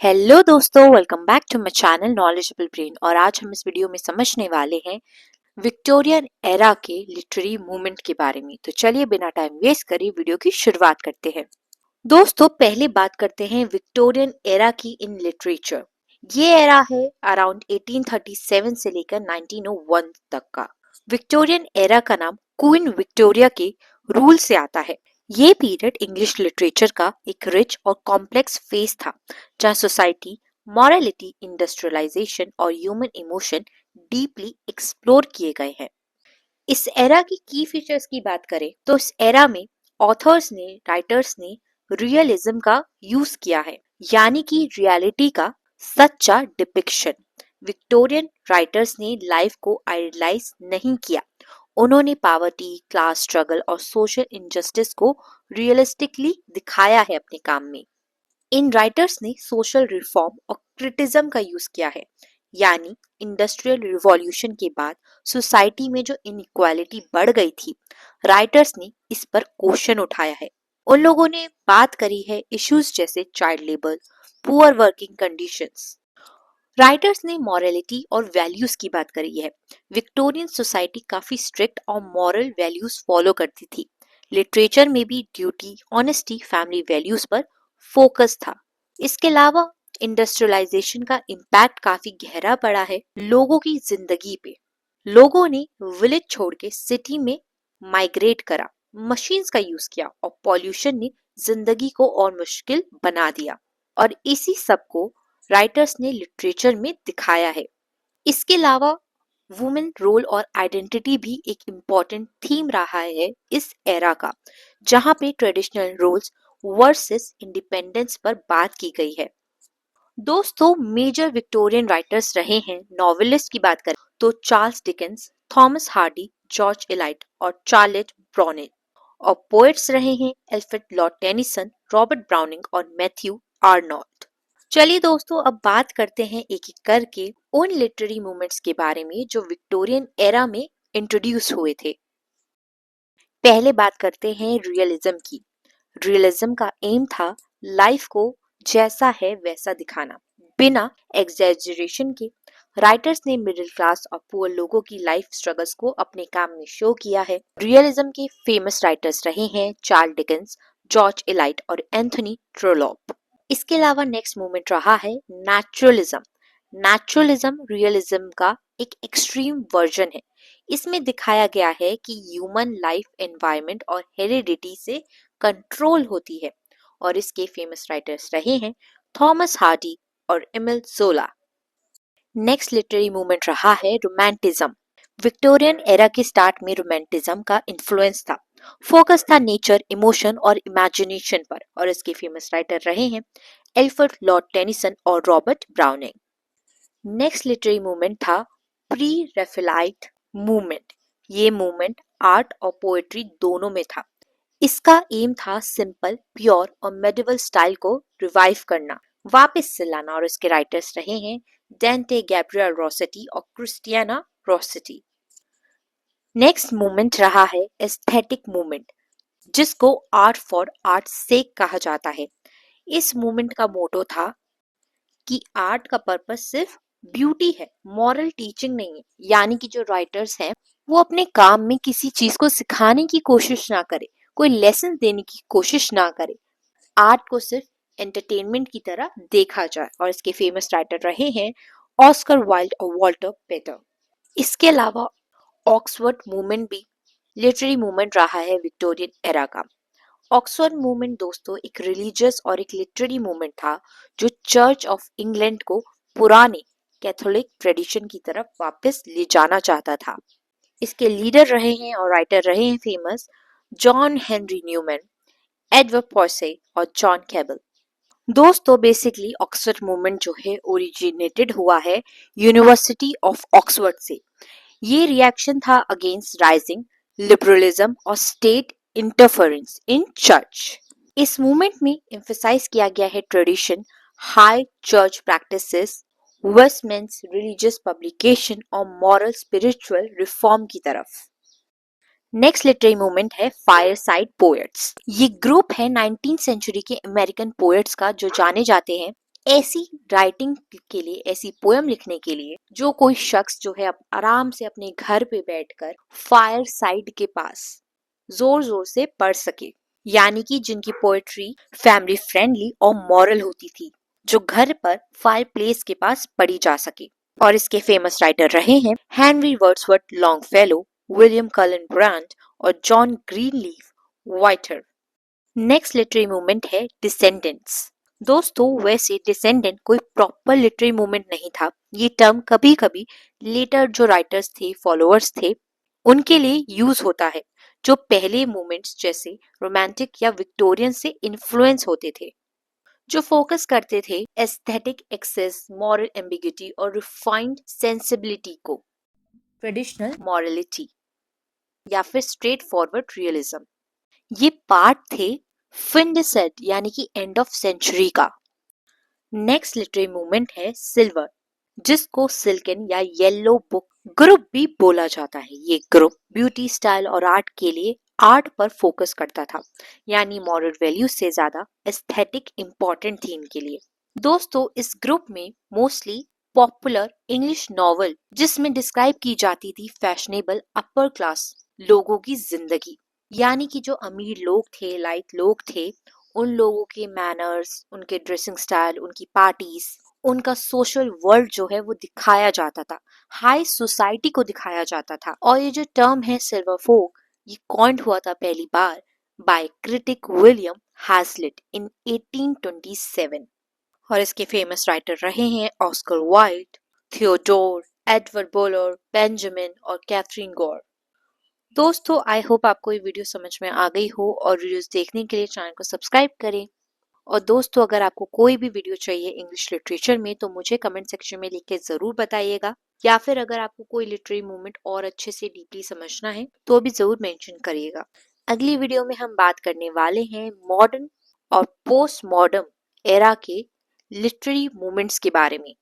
Hello दोस्तों, welcome back to my channel knowledgeable brain. और आज हम इस वीडियो में समझने वाले हैं विक्टोरियन एरा के लिटरेरी मूवमेंट के बारे में। तो चलिए बिना टाइम वेस्ट करे वीडियो की शुरुआत करते हैं। दोस्तों, पहले बात करते हैं विक्टोरियन एरा की इन लिटरेचर। ये एरा है अराउंड 1837 से लेकर 1901 तक का। विक्टोरियन एरा का नाम क्वीन विक्टोरिया के रूल से आता है। ये पीरियड इंग्लिश लिटरेचर का एक रिच और कॉम्प्लेक्स फेज था, जहाँ सोसाइटी, मॉरलिटी, इंडस्ट्रियलाइजेशन और ह्यूमन इमोशन डीपली एक्सप्लोर किए गए हैं। इस एरा की फीचर्स की बात करें तो इस एरा में राइटर्स ने रियलिज्म का यूज किया है, यानी कि रियलिटी का सच्चा डिपिक्शन। विक्टोरियन राइटर्स ने लाइफ को आइडियलाइज नहीं किया। उन्होंने पावर्टी, क्लास स्ट्रगल और सोशल इनजस्टिस को रियलिस्टिकली दिखाया है अपने काम में। इन राइटर्स ने सोशल रिफॉर्म और क्रिटिज्म का यूज किया है, यानी इंडस्ट्रियल रिवॉल्यूशन के बाद सोसाइटी में जो इनइक्वालिटी बढ़ गई थी, राइटर्स ने इस पर क्वेश्चन उठाया है। उन लोगों ने बात करी है इश्यूज जैसे child labour, poor working conditions. Writers ने मॉरलिटी और वैल्यूज की बात करी है। विक्टोरियन सोसाइटी काफी स्ट्रिक्ट और मॉरल वैल्यूज फॉलो करती थी। लिटरेचर में भी ड्यूटी, ऑनेस्टी, फैमिली वैल्यूज पर फोकस था। इसके अलावा इंडस्ट्रियलाइजेशन का इम्पैक्ट काफी गहरा पड़ा है लोगों की जिंदगी पे। लोगों ने विलेज छोड़ के सिटी में माइग्रेट करा, मशीन्स का यूज किया और पॉल्यूशन ने जिंदगी को और मुश्किल बना दिया। और इसी सब को राइटर्स ने लिटरेचर में दिखाया है। इसके अलावा वुमेन रोल और आइडेंटिटी भी एक इम्पॉर्टेंट थीम रहा है इस एरा का, जहां पे ट्रेडिशनल रोल्स वर्सेस इंडिपेंडेंस पर बात की गई है। दोस्तों, मेजर विक्टोरियन राइटर्स रहे हैं। नॉवेलिस्ट की बात करें तो Charles Dickens, Thomas Hardy, George Eliot और चार्लेट ब्रॉनेट। और पोएट्स रहे हैं Alfred Lord Tennyson, Robert Browning और मैथ्यू आर्नोल्ट। चलिए दोस्तों, अब बात करते हैं एक एक करके उन लिटरेरी मूवमेंट्स के बारे में जो विक्टोरियन एरा में इंट्रोड्यूस हुए थे। पहले बात करते हैं रियलिज्म की। रियलिज्म का एम था लाइफ को जैसा है वैसा दिखाना, बिना एग्जैजरेशन के। राइटर्स ने मिडिल क्लास और पुअर लोगों की लाइफ स्ट्रगल्स को अपने काम में शो किया है। रियलिज्म के फेमस राइटर्स रहे हैं चार्ल्स डिकेंस, जॉर्ज एलाइट और एंथनी ट्रोलॉप। इसके अलावा नेक्स्ट मूवमेंट रहा है नेचुरलिज्म। नेचुरलिज्म रियलिज्म का एक एक्सट्रीम वर्जन है। इसमें दिखाया गया है कि ह्यूमन लाइफ एनवायरनमेंट और हेरिडिटी से कंट्रोल होती है। और इसके फेमस राइटर्स रहे हैं थॉमस हार्डी और एमिल जोला। नेक्स्ट लिटरेरी मूवमेंट रहा है रोमांटिज्म। विक्टोरियन एरा के स्टार्ट में रोमांटिज्म का इन्फ्लुएंस था। फोकस था नेचर, इमोशन और इमेजिनेशन पर। और इसके फेमस राइटर रहे हैं एल्फ्रेड लॉर्ड टेनिसन और Robert browning. Next literary movement था प्री रेफेलाइट मूवमेंट। ये मूवमेंट आर्ट और पोएट्री दोनों में था। इसका एम था सिंपल, प्योर और मेडिवल स्टाइल को रिवाइव करना, वापस से लाना। और इसके राइटर्स रहे हैं डेंटे गैब्रियल रॉसेटी और क्रिस्टियाना रॉसेटी। नेक्स्ट मूवमेंट रहा है एस्थेटिक मूवमेंट, जिसको आर्ट फॉर आर्ट सेक कहा जाता है। इस मूवमेंट का मोटो था कि आर्ट का पर्पस सिर्फ ब्यूटी है, मॉरल टीचिंग नहीं है। यानी कि जो राइटर्स हैं वो अपने काम में किसी चीज को सिखाने की कोशिश ना करे, कोई लेसन देने की कोशिश ना करे, आर्ट को सिर्फ एंटरटेनमेंट की तरह देखा जाए। और इसके फेमस राइटर रहे हैं ऑस्कर वाइल्ड और वॉल्टर पेटर। इसके अलावा ऑक्सफोर्ड मूवमेंट भी लिटरेरी मूवमेंट रहा है विक्टोरियन एरा का। ऑक्सफोर्ड मूवमेंट दोस्तों एक रिलीजियस और एक लिटरेरी मूवमेंट था, जो चर्च ऑफ इंग्लैंड को पुराने कैथोलिक ट्रेडिशन की तरफ वापस ले जाना चाहता था। इसके लीडर रहे हैं और राइटर रहे हैं famous John Henry Newman, Edward Pusey और जॉन कैबल। दोस्तों, बेसिकली ऑक्सफोर्ड मूवमेंट जो है ओरिजिनेटेड हुआ है यूनिवर्सिटी ऑफ ऑक्सफोर्ड से। ये रिएक्शन था अगेंस्ट राइजिंग लिबरलिज्म और स्टेट इंटरफेरेंस इन चर्च। इस मूवमेंट में एम्फसाइज किया गया है tradition, high church practices, vestments religious publication और मॉरल स्पिरिचुअल रिफॉर्म की तरफ। नेक्स्ट लिटरेरी मूवमेंट है फायरसाइड पोएट्स। ये ग्रुप है 19th सेंचुरी के अमेरिकन पोएट्स का, जो जाने जाते हैं ऐसी राइटिंग के लिए, ऐसी पोयम लिखने के लिए जो कोई शख्स जो है आराम से अपने घर पे बैठकर फायर साइड के पास जोर जोर से पढ़ सके, यानी कि जिनकी पोएट्री फैमिली फ्रेंडली और मॉरल होती थी, जो घर पर फायर प्लेस के पास पढ़ी जा सके। और इसके फेमस राइटर रहे हैं Henry Wordsworth Longfellow, William Cullen Bryant और John Greenleaf Whittier. Next literary movement है डिसेंडेंट्स। दोस्तों, वैसे डिसेंडेंट कोई प्रॉपर लिटरेरी मूवमेंट नहीं था। ये टर्म कभी कभी लेटर जो राइटर्स थे, फॉलोअर्स थे, उनके लिए यूज होता है, जो पहले मूवमेंट्स जैसे रोमांटिक या विक्टोरियन से इन्फ्लुएंस होते थे, जो फोकस करते थे एस्थेटिक एक्सेस, मॉरल एम्बिग्यूटी और रिफाइंड सेंसिबिलिटी को, ट्रेडिशनल मॉरलिटी या फिर स्ट्रेट फॉरवर्ड रियलिज्म। ये पार्ट थे फिन द सेट यानी कि एंड ऑफ सेंचुरी का। नेक्स्ट लिटरेरी मूवमेंट है सिल्वर, जिसको सिल्कन या येलो बुक ग्रुप भी बोला जाता है। ये ग्रुप ब्यूटी, स्टाइल और आर्ट के लिए आर्ट पर फोकस करता था, यानी मॉरल वैल्यू से ज्यादा एस्थेटिक इंपॉर्टेंट थी इनके लिए। दोस्तों, इस ग्रुप में मोस्टली पॉपुलर इंग्लिश नॉवल जिसमें डिस्क्राइब की जाती थी फैशनेबल अपर क्लास लोगों की जिंदगी, यानी कि जो अमीर लोग थे, लाइट लोग थे, उन लोगों के मैनर्स, उनके ड्रेसिंग स्टाइल, उनकी पार्टीज, उनका सोशल वर्ल्ड जो है वो दिखाया जाता था, हाई सोसाइटी को दिखाया जाता था। और ये जो टर्म है सिल्वर फोक, ये कॉइंड हुआ था पहली बार बाय क्रिटिक विलियम हैजलिट इन 1827। और इसके फेमस राइटर रहे हैं Oscar Wilde, Theodore, Edward bowler, Benjamin और कैथरीन गोर। दोस्तों, आई होप आपको ये वीडियो समझ में आ गई हो, और वीडियोस देखने के लिए चैनल को सब्सक्राइब करें। और दोस्तों, अगर आपको कोई भी वीडियो चाहिए इंग्लिश लिटरेचर में तो मुझे कमेंट सेक्शन में लिख के जरूर बताइएगा, या फिर अगर आपको कोई लिटरेरी मूवमेंट और अच्छे से डीपली समझना है तो भी जरूर मेंशन करिएगा। अगली वीडियो में हम बात करने वाले हैं मॉडर्न और पोस्ट मॉडर्न एरा के लिटरेरी मूवमेंट्स के बारे में।